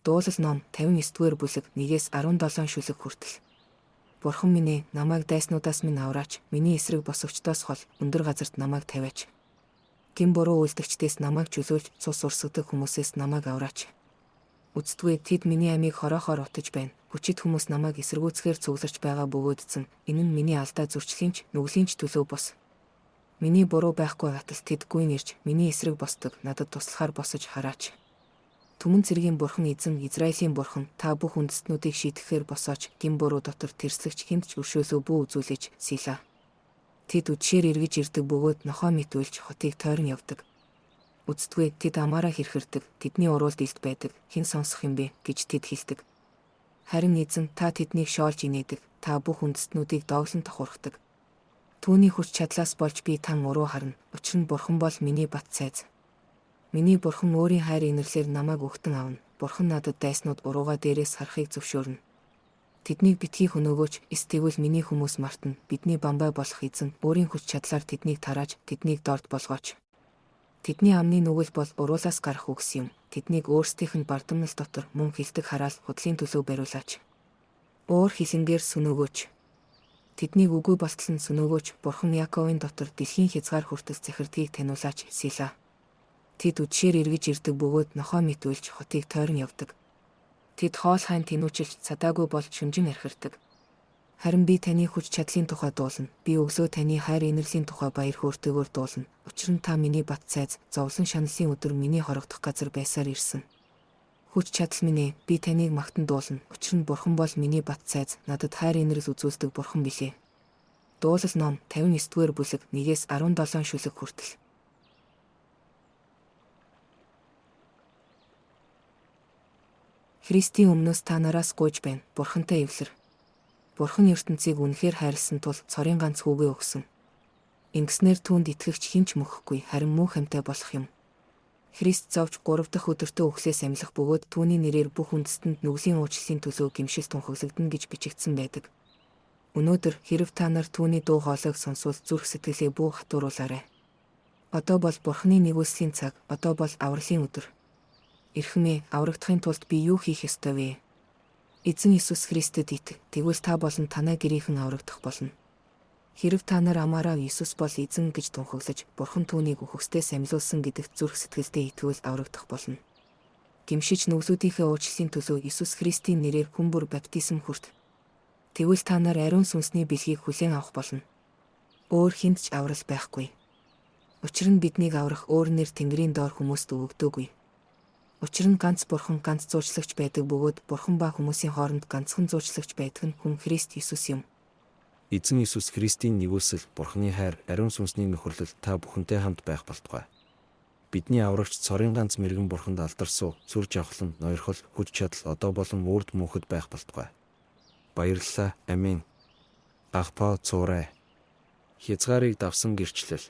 Дуулал ном 59-р бүлэг 1-17 шүлэг хүртэл. Бурхан минь ээ, намайг дайснуудаас минь авраач, миний эсрэг босогчдоос хол өндөр газарт намайг тавиач. Гин буруу үйлдэгчдээс намайг чөлөөлж, цус урсгадаг хүмүүсээс намайг авраач. Үздэггүй тэд миний амийг хороохоор утаж байна. Хүчит хүмүүс намайг эсэргүүцхээр цугларч байгаа бөгөөдсөн. Энэ нь миний алдаа зөрчлийнч, нүглийнч төлөө бос. Миний буруу байхгүй гатал тэд гүйн ирж, миний эсрэг босдог, надад туслахаар босож хараач. Түмэн цэргийн бурхан эзэн, Израилийн бурхан, та бүх үндэстнүүдийг шийтгэхээр босооч, гин буруу дотор тэрслэгч хинт ч өршөөсөө бүү үзүүлээч, Сила. Тэд үдшээр эргэж ирдэг бөгөөд нохоо мэтүүлж хотыг тойрон явдаг. Үздэггүй тэд амаараа хэрхэрдэг, тэдний уруулд илт байдаг, хэн сонсох юм бэ гэж тэд хэлдэг. Харин эзэн, та тэднийг шоолж инээдэг, та бүх үндэстнүүдийг дооглон тохурхдаг. Түүний хүч чадлаас болж би тан уруу харна, учир нь бурхан бол миний бат цайз. Миний бурхан өөрийн хайр инэрлэр намайг өгтөн авна. Бурхан надад дайснууд урууга дээрээс харахыг зөвшөөрнө. Тэднийг битгий хөнөөгөөч, эс тэгвэл миний хүмүүс мартна. Бидний бамбай болох эзэн өөрийн хүч чадлаар тэднийг тарааж, тэднийг дорд болгооч. Тэдний амны нүгэл бол уруулаас гарах үгс юм. Тэднийг өөрсдийнх нь бардамнал дотор мөн хилдэг хараал худлын төлөө бариулаач. Уур хилэнгээр сүнөөгөөч. Тэднийг үгүй болтол нь сүнөөгөөч. Бурхан Яаковын дотор дэлхийн хязгаар хүртэл захирдгийг таниулаач, Сила. Тэд үдшээр эргэж ирдэг бөгөөд нохоо мэтүүлж хотыг тойрон явдаг. Тэд хоол хайн тэнүүчилж цадаагүй болж шүнжин архирдаг. Харин би таны хүч чадлын тухай дуулна. Би өглөө таны хайр инэрлийн тухай баяр хөөртэйгээр дуулна. Учир нь та миний бат цайз, зовлон шаналлын өдөр миний хорогдох газар байсаар ирсэн. Хүч чадал минь ээ, би таныг магтан дуулна. Учир нь бурхан бол миний бат цайз, надад хайр инэрл үзүүлдэг бурхан билээ. Дуулал ном 59-р бүлэг 1-17 шүлэг хүртэл. Христийн өмнөөс та нараас гуйж байна. Бурхантай эвлэр. Бурхан ертөнцийг үнэхээр хайрлсан тул цорын ганц хүүгээ өгсөн. Ингэснээр түүнд итгэгч хинч мөхөхгүй, харин мөн хамтай болох юм. Христ зовж 3 дахь өдөртөө өглөөс амьлах бөгөөд түүний нэрээр бүх үндэстэнд нүглийн уучлалын төлөө гимшил тунхаглагдана гэж бичигдсэн байдаг. Өнөөдөр хэрэв та нар түүний дуу хоолойг сонсвол зүрх сэтгэлээ бүү хатууруулаарай. Одоо бол Бурханы нэгүслийн цаг, одоо бол авралын өдөр. Ирхмээ, аврагдахын тулд би юу хийх ёстой вэ? Эзэн Иесус Христэд итг, тэгвэл та болон танай гэрийнхэн аврагдах болно. Хэрэв та нар амаараа Иесус бол эзэн гэж тунхаглаж, Бурхан түүнийг үхэгсдээс амьлуулсан гэдэгт зүрх сэтгэлдээ итгэвэл аврагдах болно. Гимшиж нүглүүдийнхээ уучлалын төлөө Иесус Христийн нэрээр хүн бүр баптизм хүрт. Тэгвэл та нар ариун сүнсний бэлгийг хүлээн авах болно. Өөр хүнд ч аврал байхгүй. Учир нь биднийг аврах өөр нэр Тэнгэрийн доор хүмүүст өгөгдөөгүй. Учир нь ганц Бурхан, ганц зуучлагч байдаг бөгөөд Бурхан ба хүмүүсийн хооронд ганцхан зуучлагч байдаг нь хүн Христ Иесус юм. Эзэн Иесус Христийн нэгүсэл, Бурханы хайр, ариун сүнсний нөхөрлөл та бүхэнтэй хамт байх болтугай. Бидний аврагч цорын ганц мэрэгэн Бурханд алдарсуу, сүр жавхлан, ноёрхол, хүч чадал одоо болон үрд мөнхөд байх болтугай. Баярлалаа. Амин. Агпаа цуурай. Хязгаарыг давсан гэрчлэл.